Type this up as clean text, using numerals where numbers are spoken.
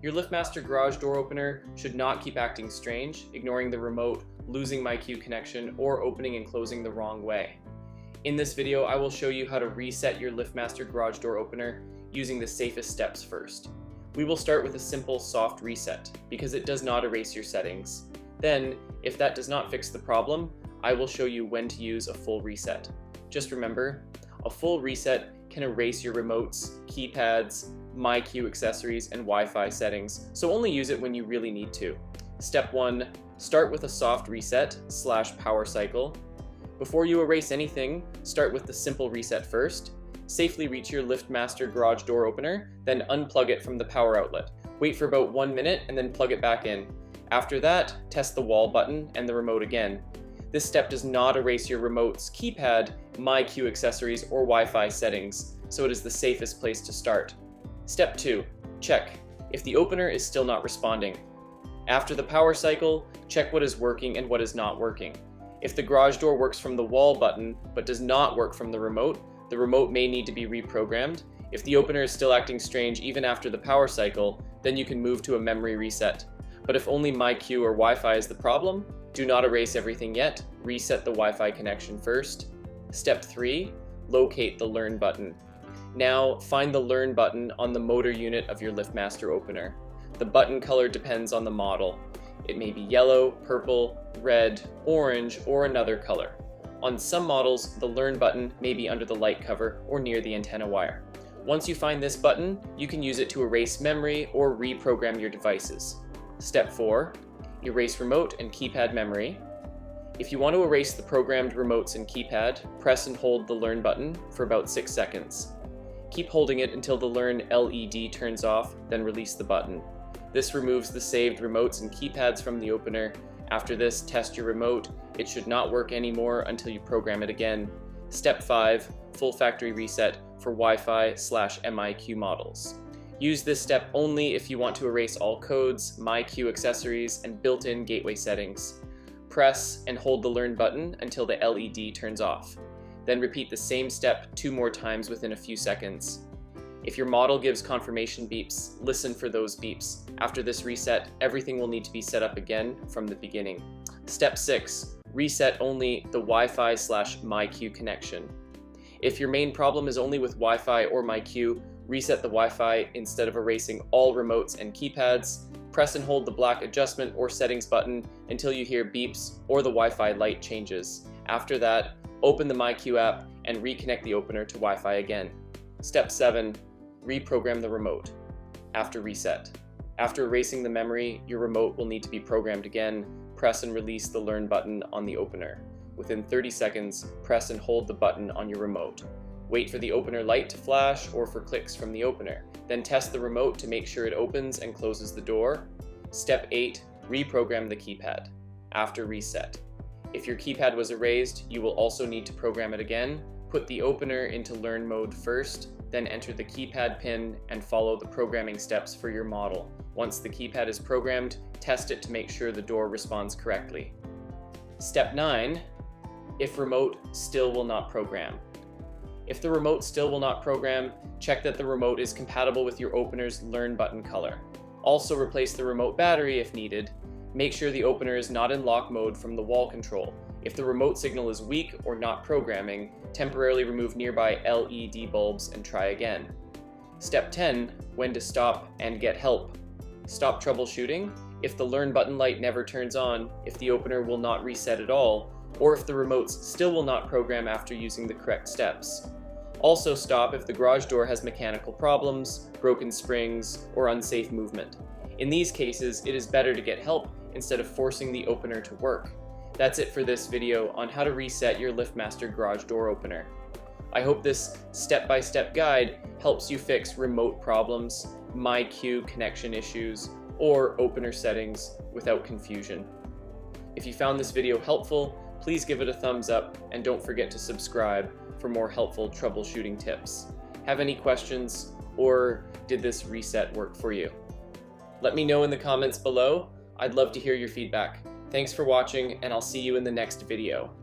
Your LiftMaster garage door opener should not keep acting strange, ignoring the remote, losing myQ connection, or opening and closing the wrong way. In this video, I will show you how to reset your LiftMaster garage door opener using the safest steps first. We will start with a simple soft reset, because it does not erase your settings. Then, if that does not fix the problem, I will show you when to use a full reset. Just remember, a full reset can erase your remotes, keypads, myQ accessories, and Wi-Fi settings, so only use it when you really need to. Step 1. Start with a soft reset / power cycle. Before you erase anything, start with the simple reset first. Safely reach your LiftMaster garage door opener, then unplug it from the power outlet. Wait for about 1 minute and then plug it back in. After that, test the wall button and the remote again. This step does not erase your remote's keypad, myQ accessories, or Wi-Fi settings, so it is the safest place to start. Step 2. Check if the opener is still not responding. After the power cycle, check what is working and what is not working. If the garage door works from the wall button but does not work from the remote may need to be reprogrammed. If the opener is still acting strange even after the power cycle, then you can move to a memory reset. But if only myQ or Wi-Fi is the problem, do not erase everything yet, reset the Wi-Fi connection first. Step 3. Locate the Learn button. Now, find the Learn button on the motor unit of your LiftMaster opener. The button color depends on the model. It may be yellow, purple, red, orange, or another color. On some models, the Learn button may be under the light cover or near the antenna wire. Once you find this button, you can use it to erase memory or reprogram your devices. Step 4. Erase remote and keypad memory. If you want to erase the programmed remotes and keypad, press and hold the Learn button for about 6 seconds. Keep holding it until the Learn LED turns off, then release the button. This removes the saved remotes and keypads from the opener. After this, test your remote. It should not work anymore until you program it again. Step 5. Full factory reset for Wi-Fi / myQ models. Use this step only if you want to erase all codes, myQ accessories, and built-in gateway settings. Press and hold the Learn button until the LED turns off. Then repeat the same step 2 more times within a few seconds. If your model gives confirmation beeps, listen for those beeps. After this reset, everything will need to be set up again from the beginning. Step 6. Reset only the Wi-Fi / myQ connection. If your main problem is only with Wi-Fi or myQ, reset the Wi-Fi instead of erasing all remotes and keypads. Press and hold the black adjustment or settings button until you hear beeps or the Wi-Fi light changes. After that, open the myQ app and reconnect the opener to Wi-Fi again. Step 7. Reprogram the remote after reset. After erasing the memory, your remote will need to be programmed again. Press and release the Learn button on the opener. Within 30 seconds, press and hold the button on your remote. Wait for the opener light to flash or for clicks from the opener. Then test the remote to make sure it opens and closes the door. Step 8. Reprogram the keypad after reset. If your keypad was erased, you will also need to program it again. Put the opener into Learn mode first, then enter the keypad pin and follow the programming steps for your model. Once the keypad is programmed, test it to make sure the door responds correctly. Step 9. If remote still will not program. If the remote still will not program, check that the remote is compatible with your opener's Learn button color. Also replace the remote battery if needed. Make sure the opener is not in lock mode from the wall control. If the remote signal is weak or not programming, temporarily remove nearby LED bulbs and try again. Step 10. When to stop and get help. Stop troubleshooting if the Learn button light never turns on, if the opener will not reset at all, or if the remotes still will not program after using the correct steps. Also stop if the garage door has mechanical problems, broken springs, or unsafe movement. In these cases, it is better to get help instead of forcing the opener to work. That's it for this video on how to reset your LiftMaster garage door opener. I hope this step-by-step guide helps you fix remote problems, myQ connection issues, or opener settings without confusion. If you found this video helpful, please give it a thumbs up and don't forget to subscribe for more helpful troubleshooting tips. Have any questions, or did this reset work for you? Let me know in the comments below. I'd love to hear your feedback. Thanks for watching, and I'll see you in the next video.